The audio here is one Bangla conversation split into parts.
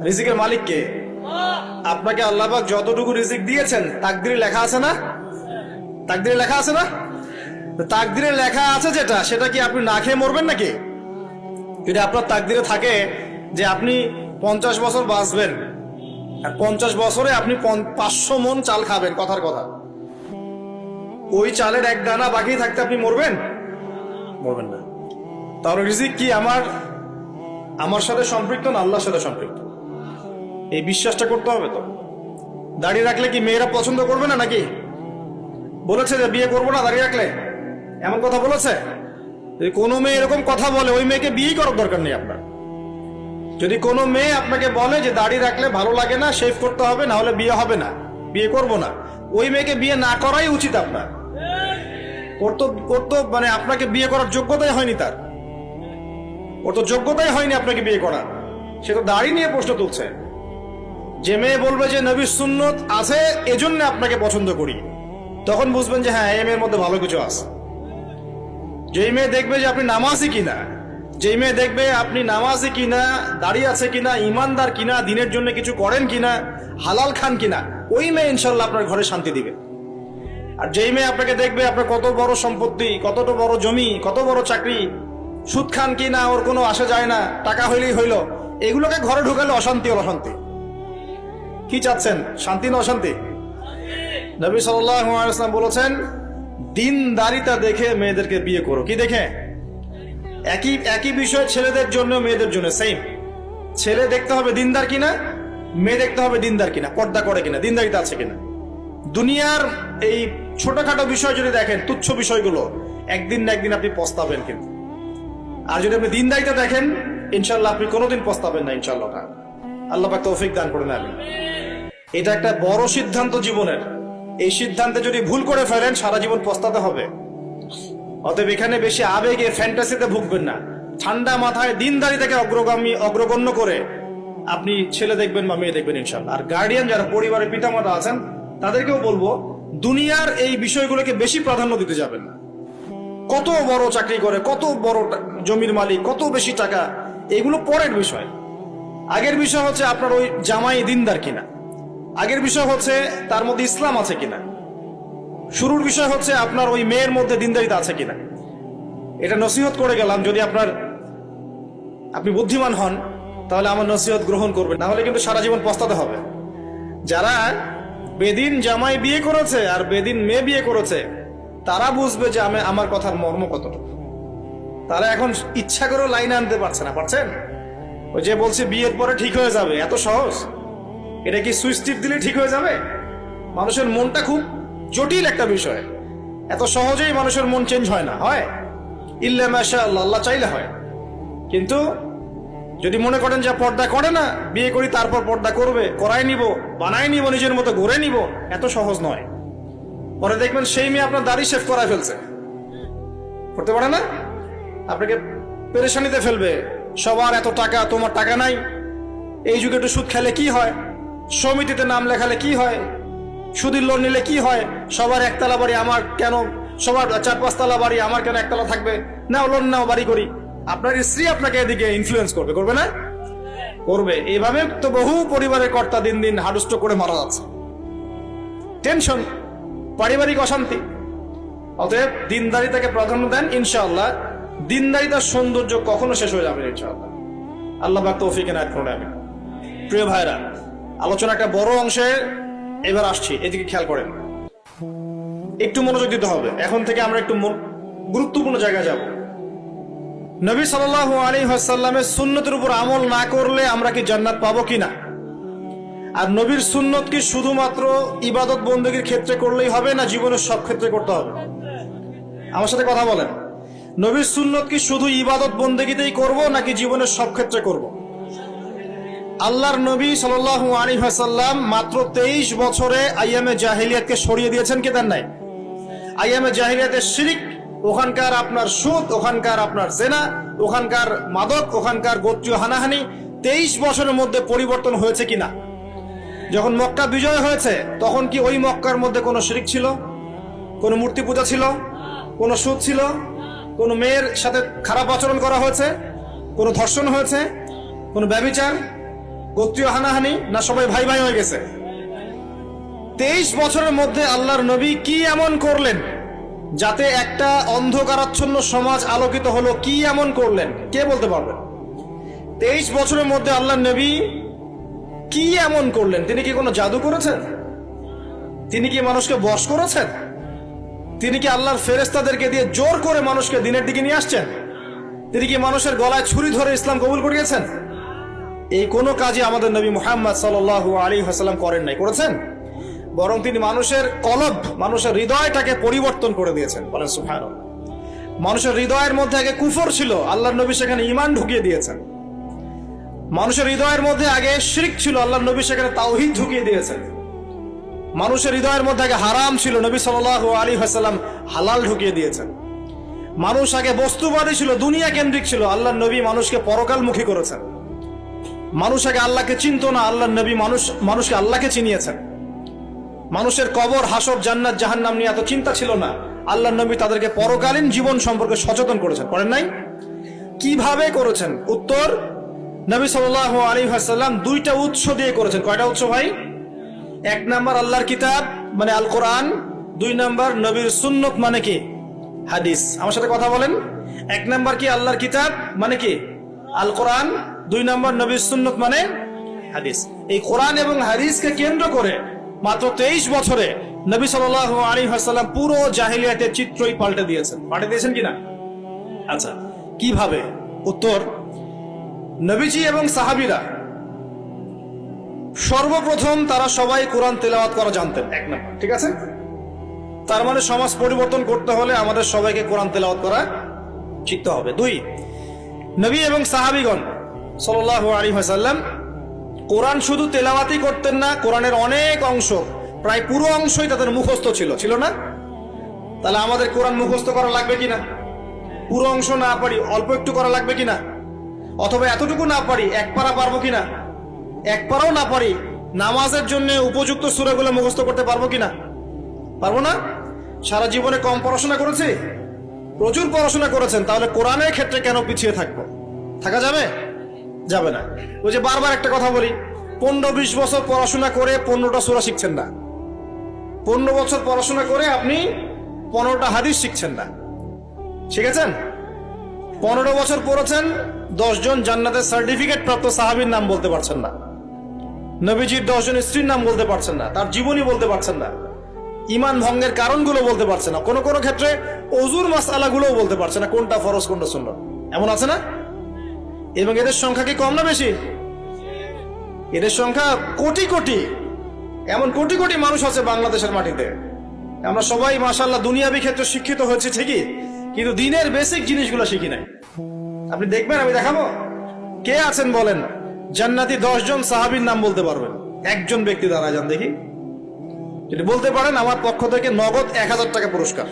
রিজিকের মালিক কে? আপনাকে আল্লাহ পাক যতটুকু রিজিক দিয়েছেন তাকদিরে লেখা আছে না? তাকদিরে লেখা আছে না? তাকদিরে লেখা আছে যেটা, সেটা কি আপনি না খেয়ে মরবেন নাকি? যদি আপনার তাকদিরে থাকে যে আপনি 50 বছর বাঁচবেন আর 50 বছরে আপনি 500 মণ চাল খাবেন, কথার কথা, ওই চালের এক দানা বাকি থাকতে আপনি মরবেন? মরবেন না। তাহলে রিজিক কি আমার সাথে সম্পৃক্ত না আল্লাহর সাথে সম্পৃক্ত? এই বিশ্বাসটা করতে হবে। তো দাড়ি রাখলে কি মেয়েরা পছন্দ করবে না নাকি? বলেছে যে বিয়ে করবো না দাড়ি রাখলে, এমন কথা বলেছে? যদি কোনো মেয়ে এরকম কথা বলে, ওই মেয়েকে বিয়ে করার দরকার নেই আপনার। যদি কোনো মেয়ে আপনাকে বলে যে দাড়ি রাখলে ভালো লাগে না, শেভ করতে হবে, না হলে বিয়ে হবে না, বিয়ে করবো না, ওই মেয়েকে বিয়ে না করাই উচিত আপনার। ওর তো মানে আপনাকে বিয়ে করার যোগ্যতাই হয়নি, ওর তো যোগ্যতাই হয়নি আপনাকে বিয়ে করার। সে তো দাড়ি নিয়ে প্রশ্ন তুলছে। যে মেয়ে বলবে যে নবীর সুন্নত আছে এজন্য আপনাকে পছন্দ করি, তখন বুঝবেন যে হ্যাঁ, এই মেয়ের মধ্যে ভালো কিছু আছে। যেই মেয়ে দেখবে যে আপনি নামাজি কিনা, যেই মেয়ে দেখবে আপনি নামাজি কিনা, দাড়ি আছে কিনা, ইমানদার কিনা, দিনের জন্য কিছু করেন কিনা, হালাল খান কিনা, ওই মেয়ে ইনশাল্লাহ আপনার ঘরে শান্তি দিবে। আর যেই মেয়ে আপনাকে দেখবে আপনার কত বড় সম্পত্তি, কতটা বড় জমি, কত বড় চাকরি, সুদ খান কিনা ওর কোনো আসা যায় না, টাকা হইলেই হইল, এগুলোকে ঘরে ঢুকালে অশান্তি। কি চাচ্ছেন, শান্তি না অশান্তি? নবী সাল্লাল্লাহু আলাইহি ওয়াসাল্লাম বলেছেন, দিনদারিতা দেখে মেয়েদেরকে বিয়ে করো। কি দেখে? একই বিষয় ছেলেদের জন্য মেয়েদের জন্য সেম। ছেলে দেখতে হবে দিনদার কিনা, মেয়ে দেখতে হবে দিনদার কিনা, পর্দা করে কিনা, দিনদারিতা আছে কিনা। দুনিয়ার এই ছোটখাটো বিষয় যদি দেখেন, তুচ্ছ বিষয়গুলো, একদিন না একদিন আপনি পস্তাবেন কিন্তু। আর যদি আপনি দিনদারিতা দেখেন, ইনশাল্লাহ আপনি কোনোদিন পস্তাবেন না ইনশাল্লাহ। আল্লাহ পাক তৌফিক দান করেন। আমি এটা একটা বড় সিদ্ধান্ত জীবনের। এই সিদ্ধান্তে যদি ভুল করে ফেলেন, সারা জীবন পস্তাতে হবে। অতএব এখানে বেশি আবেগে, ফ্যান্টাসিতে ভুগবেন না। ঠান্ডা মাথায় দিনদারিতাকে অগ্রগণ্য করে আপনি ছেলে দেখবেন বা মেয়ে দেখবেন ইনশাল্লাহ। আর গার্ডিয়ান যারা পরিবারের পিতামাতা আছেন, তাদেরকেও বলবো, দুনিয়ার এই বিষয়গুলোকে বেশি প্রাধান্য দিতে যাবেন না। কত বড় চাকরি করে, কত বড় জমির মালিক, কত বেশি টাকা, এগুলো পরের বিষয়। আগের বিষয় হচ্ছে আপনার ওই জামাই দিনদার কিনা, আগের বিষয় হচ্ছে তার মধ্যে ইসলাম আছে কিনা, শুরুর বিষয় হচ্ছে আপনার ওই মেয়ের মধ্যে দিনদারিতা আছে কিনা। এটা নসিহত করে গেলাম। যদি আপনি বুদ্ধিমান হন, তাহলে আমার নসিহত গ্রহণ করবেন, না হলে কিন্তু সারা জীবন পস্তাতে হবে। যারা বেদিন জামাই বিয়ে করেছে আর বেদিন মেয়ে বিয়ে করেছে, তারা বুঝবে যে আমার কথার মর্ম কতটুকু। তারা এখন ইচ্ছা করে লাইনে আনতে পারছে না। পারছেন? ওই যে বলছে বিয়ের পরে ঠিক হয়ে যাবে, এত সহজ? এটা কি সুইচ টিপ দিলে ঠিক হয়ে যাবে? মানুষের মনটা খুব জটিল একটা বিষয়। এত সহজেই মানুষের মন চেঞ্জ হয় না। হয় ইল্লা মাশাআল্লাহ, আল্লাহ চাইলে হয়। কিন্তু যদি মনে করেন যে পর্দা করে না, বিয়ে করি তারপর পর্দা করবে, করাই নিব, বানাই নিব, নিজের মতো গড়ে নিব, এত সহজ নয়। পরে দেখবেন সেই মেয়ে আপনার দাড়ি শেভ করায় ফেলছে, করতে পারে না, আপনাকে পেরেশানিতে ফেলবে। সবার এত টাকা, তোমার টাকা নাই। এই যুগে একটু সুদ খেলে কি হয়, সমিতিতে নাম লেখালে কি হয়, সুদের লোন নিলে কি হয়, সবার একতলা বাড়ি, আমার কেন, সবার 4-5 তলা বাড়ি, আমার কেন একতলা থাকবে, নাও লোন নাও, বাড়ি করি। আপনার স্ত্রী আপনাকে এদিকে ইনফ্লুয়েন্স করবে না? করবে। এইভাবে তো বহু পরিবারের কর্তা দিন দিন হাডুষ্ট করে মারা যাচ্ছে। টেনশন, পারিবারিক অশান্তি। অতএব দিনদারিতাকে প্রাধান্য দেন ইনশাআল্লাহ। দিনদারিতার সৌন্দর্য কখনো শেষ হয়ে যাবে ইনশাআল্লাহ। আল্লাহ পাক তৌফিক এনায়েত করুন। আমিন। প্রিয় ভাইরা, আলোচনা একটা বড় অংশে এবার আসছি, এদিকে খেয়াল করেন, একটু মনোযোগ দিতে হবে। এখন থেকে আমরা একটু গুরুত্বপূর্ণ জায়গায় যাব। নবী সাল্লাল্লাহু আলাইহি ওয়াসাল্লামের সুন্নতের উপর আমল না করলে আমরা কি জান্নাত পাবো কিনা? আর নবীর সুন্নত কি শুধুমাত্র ইবাদত বন্দেগীর ক্ষেত্রে করলেই হবে, না জীবনের সব ক্ষেত্রে করতে হবে? আমার সাথে কথা বলেন। নবীর সুন্নত কি শুধু ইবাদত বন্দেগীতেই করব, নাকি জীবনের সব ক্ষেত্রে করব? আল্লাহর নবী সাল্লাল্লাহু আলাইহি ওয়াসাল্লাম মাত্র 23 বছরে আইয়ামে জাহিলিয়াতকে সরিয়ে দিয়েছেন, কি দেন নাই? আইয়ামে জাহিলিয়াতের শিরিক, ওখানকার আপনার সুদ, ওখানকার আপনার জেনা, ওখানকার মাদক, ওখানকার গোত্রীয় হানাহানি 23 বছরের মধ্যে পরিবর্তন হয়েছে কিনা? যখন মক্কা বিজয় হয়েছে, তখন কি ওই মক্কার মধ্যে কোনো শিরিক ছিল, কোনো মূর্তি পূজা ছিল, কোনো সুদ ছিল, কোনো মেয়ের সাথে খারাপ আচরণ করা হয়েছে, কোনো ধর্ষণ হয়েছে, কোনো ব্যভিচার, গোত্রীয় হানাহানি, না সবাই ভাই ভাই হয়ে গেছে? 23 বছরের মধ্যে আল্লাহর নবী কি এমন করলেন যাতে একটা অন্ধকারাচ্ছন্ন সমাজ আলোকিত হলো? কি এমন করলেন কে বলতে পারবেন? 23 বছরের মধ্যে আল্লাহর নবী কি এমন করলেন? তিনি কি কোনো জাদু করেছেন? তিনি কি মানুষকে বশ করেছেন? তিনি কি আল্লাহর ফেরেশতাদেরকে দিয়ে জোর করে মানুষকে দিনের দিকে নিয়ে আসছেন? তিনি কি মানুষের গলায় ছুরি ধরে ইসলাম কবুল করিয়েছেন? এই কোনো কাজই আমাদের নবী মুহাম্মদ সাল্লাল্লাহু আলাইহি ওয়াসাল্লাম করেন নাই। করেছেন? বরং তিনি মানুষের কলব, মানুষের হৃদয়টাকে পরিবর্তন করে দিয়েছেন। বলেন সুবহানাল্লাহ। মানুষের হৃদয়ের মধ্যে আগে কুফর ছিল, আল্লাহর নবী সেখানে ঈমান ঢুকিয়ে দিয়েছেন। মানুষের হৃদয়ের মধ্যে আগে শিরক ছিল, আল্লাহর নবী সেখানে তাওহীদ ঢুকিয়ে দিয়েছেন। মানুষের হৃদয়ের মধ্যে আগে হারাম ছিল, নবী সাল্লাল্লাহু আলাইহি ওয়াসাল্লাম হালাল ঢুকিয়ে দিয়েছেন। মানুষ আগে বস্তুবাদী ছিল, দুনিয়া কেন্দ্রিক ছিল, আল্লাহর নবী মানুষকে পরকালমুখী করেছেন। মানুষ আগে আল্লাহকে চিনত না, আল্লাহর নবী মানুষকে আল্লাহকে চিনিয়েছেন। মানুষের কবর, হাসর, জান্নাত, জাহান্নাম নিয়ে এত চিন্তা ছিল না, আল্লাহর নবী তাদেরকে পরকালীন জীবন সম্পর্কে সচেতন করেছেন। করেন নাই? কিভাবে করেছেন? উত্তর, নবী সাল্লাল্লাহু আলাইহি ওয়াসাল্লাম দুইটা উৎস দিয়ে করেছেন। কয়টা উৎস ভাই? 1 নাম্বার আল্লাহর কিতাব মানে আল কোরআন, 2 নাম্বার নবীর সুন্নত মানে কি? হাদিস। আমার সাথে কথা বলেন। 1 নাম্বার কি? আল্লাহর কিতাব মানে কি? আল কোরআন। 2 নাম্বার নবীর সুন্নত মানে হাদিস। এই কোরআন এবং হাদিসকে কেন্দ্র করে মাত্র 23 বছরে নবী সাল্লাল্লাহু আলাইহি ওয়াসাল্লাম পুরো জাহেলিয়াতের চিত্রই পাল্টে দিয়েছেন। পাল্টে দিয়েছেন কিনা? আচ্ছা, কিভাবে? উত্তর, নবীজি এবং সাহাবীরা সর্বপ্রথম তারা সবাই কোরআন তেলাওয়াত করা জানতেন। 1 নাম্বার, ঠিক আছে? তার মানে সমাজ পরিবর্তন করতে হলে আমাদের সবাইকে কোরআন তেলাওয়াত করা শিখতে হবে। 2, নবী এবং সাহাবীগণ সাল্লাল্লাহু আলাইহি ওয়াসাল্লাম কোরআন শুধু তেলাওয়াতই করতেন না, কোরআনের অনেক অংশ, প্রায় পুরো অংশই তাদের মুখস্থ ছিল না? তাহলে আমাদের কোরআন মুখস্থ করা লাগবে কিনা? পুরো অংশ না পারি, অল্প একটু করা লাগবে কিনা? অথবা এতটুকু না পারি, 1 পারা পারবো কিনা? 1 পারাও না পারি, নামাজের জন্য উপযুক্ত সূরাগুলো মুখস্থ করতে পারবো কিনা? পারবো না? সারা জীবনে কম পড়াশোনা করেছি? প্রচুর পড়াশোনা করেছেন, তাহলে কোরআনের ক্ষেত্রে কেন পিছিয়ে থাকবো? থাকা যাবে? যাবে না। ওই যে বারবার একটা কথা বলি, 15-20 বছর পড়াশোনা করে 15টা সূরা শিখছেন না। 15 বছর পড়াশোনা করে আপনি 15টা হাদিস শিখছেন না। শিখেছেন? 15 বছর পড়েছেন, 10 জন জান্নাতের সার্টিফিকেট প্রাপ্ত সাহাবীর নাম বলতে পারছেন না। নবীজির 10 জন স্ত্রীর নাম বলতে পারছেন না, তার জীবনী বলতে পারছেন না, ঈমান ভঙ্গের কারণগুলো বলতে পারছেন না, কোন কোন ক্ষেত্রে ওযুর মাসআলাগুলোও বলতে পারছেন না, কোনটা ফরজ কোনটা সুন্নাত। এমন আছে না? এবং এদের সংখ্যা কি কম না বেশি? এদের সংখ্যা কোটি কোটি, এমন কোটি কোটি মানুষ আছে বাংলাদেশের মাটিতে। আমরা সবাই মাশাআল্লাহ দুনিয়াবি ক্ষেত্রে শিক্ষিত হয়েছে ঠিকই, কিন্তু দিনের বেসিক জিনিসগুলো শিখি নাই। আপনি দেখবেন, আমি দেখাবো, কে আছেন বলেন জান্নাতি 10 জন সাহাবীর নাম বলতে পারবেন? একজন ব্যক্তি দাঁড়ায় যান দেখি, যদি বলতে পারেন আমার পক্ষ থেকে নগদ 1000 টাকা পুরস্কার।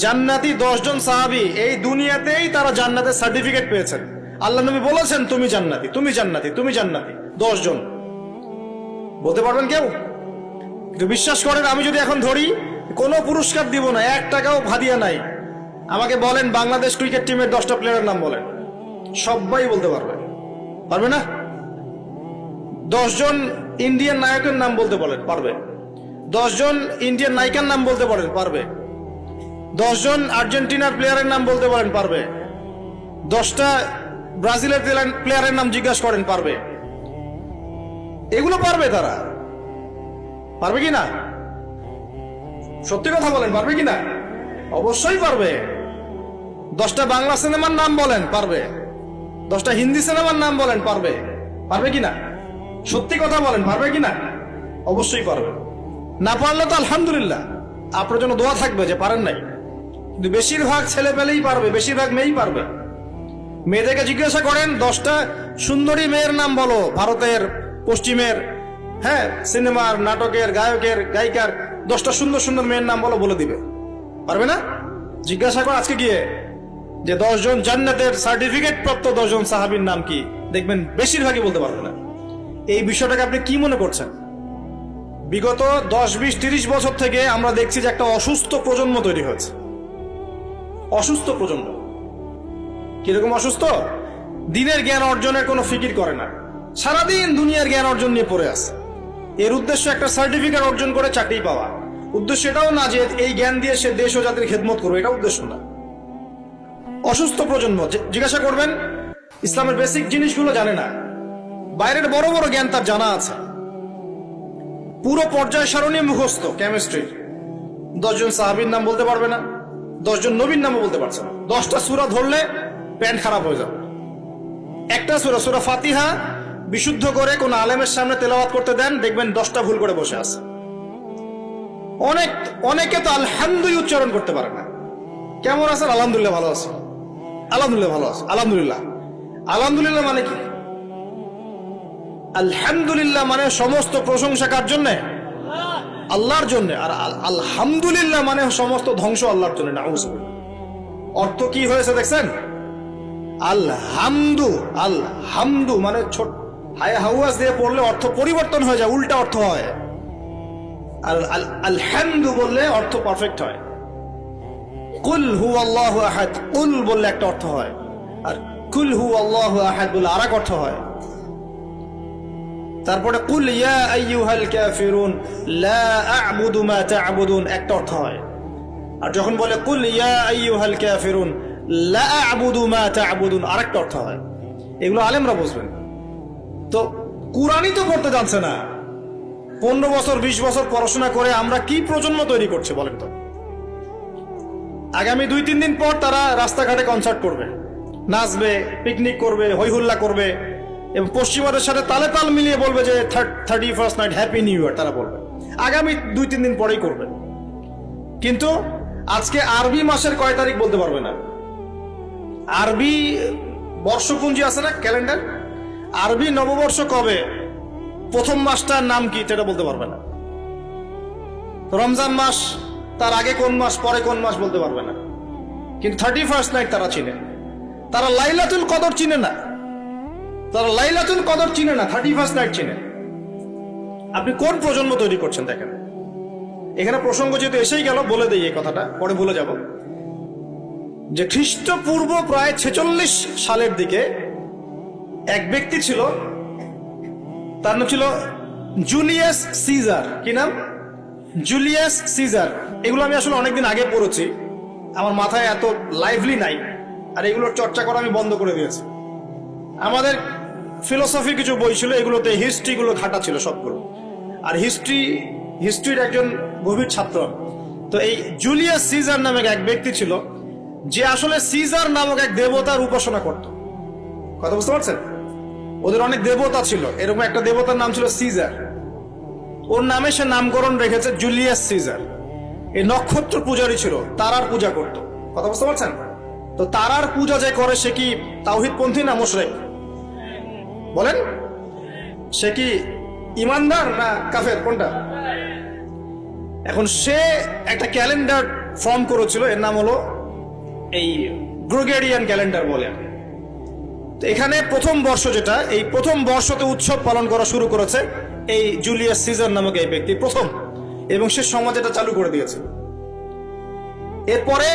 জান্নাতি 10 জন সাহাবী, এই দুনিয়াতেই তারা জান্নাতের সার্টিফিকেট পেয়েছেন। আল্লাহ নবী বলেছেন তুমি জান্নাতি, তুমি জান্নাতি, তুমি জান্নাতি। 10 জন বলতে পারবেন কেউ? কিন্তু বিশ্বাস করেন, আমি যদি এখন ধরি কোনো পুরস্কার দিব না, 1 টাকাও ভাদিয়া নাই, আমাকে বলেন বাংলাদেশ ক্রিকেট টিমের 10টা প্লেয়ারের নাম বলেন, সবাই বলতে পারবে। পারবে না? 10 জন ইন্ডিয়ান নায়কের নাম বলতে বলেন, পারবে। 10 জন ইন্ডিয়ান নায়িকার নাম বলতে পারেন, পারবে। 10 জন আর্জেন্টিনার প্লেয়ারের নাম বলতে পারেন, পারবে। 10টা ব্রাজিলের প্লেয়ারের নাম জিজ্ঞাসা করেন, পারবে। এগুলো পারবে তারা। পারবে কি না? সত্যি কথা বলেন, পারবে কি না? অবশ্যই পারবে। 10টা বাংলা সিনেমার নাম বলেন, পারবে। 10টা হিন্দি সিনেমার নাম বলেন, পারবে। পারবে কি না? সত্যি কথা বলেন, পারবে কি না? অবশ্যই পারবে। না পারলে তো আলহামদুলিল্লাহ, আপনার জন্য দোয়া থাকবে যে পারেন নাই। কিন্তু বেশিরভাগ ছেলে পেলেই পারবে, বেশিরভাগ মেয়েই পারবে। মেয়েদেরকে জিজ্ঞাসা করেন 10টা সুন্দরী মেয়ের নাম বলো, ভারতের, পশ্চিমের, হ্যাঁ, সিনেমার, নাটকের, গায়কের, গায়িকার 10টা সুন্দর সুন্দর মেয়ের নাম বলো, বলে দিবে। পারবে না? জিজ্ঞাসা কর আজকে গিয়ে যে 10 জন জান্নাতের সার্টিফিকেট প্রাপ্ত 10 জন সাহাবীর নাম কি, দেখবেন বেশিরভাগই বলতে পারবে না। এই বিষয়টাকে আপনি কি মনে করছেন? বিগত 10, 20, 30 বছর থেকে আমরা দেখছি যে একটা অসুস্থ প্রজন্ম তৈরি হয়েছে। অসুস্থ প্রজন্ম। কিরকম অসুস্থ? দিনের জ্ঞান অর্জনের কোনো ফিকির করে না, সারাদিন দুনিয়ার জ্ঞান অর্জন নিয়ে পড়ে আছে। এর উদ্দেশ্য একটা সার্টিফিকেট অর্জন করে চাকরি পাওয়া। উদ্দেশ্য এটাও না যে এই জ্ঞান দিয়ে সে দেশ ও জাতির খেদমত করবে, এটা উদ্দেশ্য না। অসুস্থ প্রজন্ম, জিজ্ঞাসা করবেন ইসলামের বেসিক জিনিসগুলো জানে না, বাইরের বড় বড় জ্ঞান তার জানা আছে, পুরো পর্যায় সারণী মুখস্থ কেমিস্ট্রি, 10 জন সাহাবীর নাম বলতে পারবে না, 10 জন নবীর নামও বলতে পারছে না। 10টা সূরা ধরলে প্যান্ট খারাপ হয়ে যাবে। একটা সূরা ফাতিহা বিশুদ্ধ করে কোন আলেমের সামনে তেলাওয়াত করতে দেন, দেখবেন 10টা ভুল করে বসে আছে। অনেকে তো আলহামদুলিল্লাহ উচ্চারণ করতে পারে না। কেমন আছেন? আলহামদুলিল্লাহ ভালো আছে, আলহামদুলিল্লাহ ভালো আছে, আলহামদুলিল্লাহ। আলহামদুলিল্লাহ মানে কি? আলহামদুলিল্লাহ মানে সমস্ত প্রশংসা কার জন্য? আল্লাহর জন্য। আর আলহামদুলিল্লাহ মানে সমস্ত ধ্বংস আল্লাহর জন্য। নাউজুবিল্লাহ। অর্থ কি হয়েছে দেখছেন? আলহামদু মানে ছোট হায় হাওয়াজ দিয়ে পড়লে অর্থ পরিবর্তন হয়ে যায়, উল্টা অর্থ হয়। আর আলহামদু বললে অর্থ পারফেক্ট হয়। কুল হুয়াল্লাহু আহাদ, কুল বললে একটা অর্থ হয়, আর কুল হুয়াল্লাহু আহাদ বললে আরেক অর্থ হয়। তারপরে কুল ইয়া আইয়ুহাল কাফিরুন লা আ'বুদু মা তা'বুদুন একটা অর্থ হয়। আর যখন বলে কুল ইয়া আইয়ুহাল কাফিরুন লা আ'বুদু মা তা'বুদুন আরেকটা অর্থ হয়। এগুলো আলেমরা বুঝবেন। তো কুরআনই তো পড়তে জানছে না। 15 বছর 20 বছর পড়াশোনা করে আমরা কি প্রজন্ম তৈরি করছি বলেন তো? আগামী 2-3 দিন পর তারা রাস্তাঘাটে কনসার্ট করবে, নাচবে, পিকনিক করবে, হইহুল্লা করবে এবং পশ্চিমাদের সাথে তালে তাল মিলিয়ে বলবে যে 31st night happy new year. তারা বলবে আগামী 2-3 দিন পরেই করবে। কিন্তু আজকে আরবি মাসের কয় তারিখ বলতে পারবে না। আরবি বর্ষপুঞ্জি আছে না, ক্যালেন্ডার, আরবি নববর্ষ কবে, প্রথম মাসটার নাম কি সেটা বলতে পারবে না। রমজান মাস তার আগে কোন মাস, পরে কোন মাস বলতে পারবে না। কিন্তু 31st নাইট তারা চিনে। তারা লাইলাতুল কদর চিনে না, তারা লাইলাতুল কদর চিনে না, 31st নাইট চিনে। আপনি কোন প্রজন্ম তৈরি করছেন দেখেন। এখানে প্রসঙ্গ যেহেতু এসেই গেল বলে দেই এই কথাটা, পরে ভুলে যাব, যে খ্রিস্টপূর্ব প্রায় 46 সালের দিকে এক ব্যক্তি ছিল, তার নাম ছিল জুলিয়াস সিজার। কি নাম? Julius Caesar. এগুলো আমি আসলে অনেকদিন আগে পড়েছি, আমার মাথায় এত লাইভলি নাই, আর এগুলোর চর্চা করা আমি বন্ধ করে দিয়েছি। আমাদের ফিলোসফি কিছু বই ছিল, এগুলোতে হিস্ট্রিগুলো ঘাটা ছিল সবগুলো, আর হিস্ট্রির একজন গভীর ছাত্র। তো এই জুলিয়াস সিজার নামক এক ব্যক্তি ছিল, যে আসলে সিজার নামক এক দেবতার উপাসনা করত। কথা বুঝতে পারছেন? ওদের অনেক দেবতা ছিল, এরকম একটা দেবতার নাম ছিল সিজার। ওর নামে সে নামকরণ রেখেছে জুলিয়াস সিজার। এই নক্ষত্র পূজারই ছিল, তারার পূজা করত। কথা বুঝতে পারছেন? তো তারার পূজা যে করে সে কি তাওহীদপন্থী না মুশরিক? বলেন, সে কি ইমানদার না কাফের, কোনটা? এখন সে একটা ক্যালেন্ডার ফর্ম করেছিল, এর নাম হলো এই গ্রেগরিয়ান ক্যালেন্ডার বলে। তো এখানে প্রথম বর্ষ যেটা, এই প্রথম বর্ষতে উৎসব পালন করা শুরু করেছে এই জুলিয়াস সিজার নামক এই ব্যক্তি প্রথম, এবং সে সমাজ এটা চালু করে দিয়েছে। এরপরে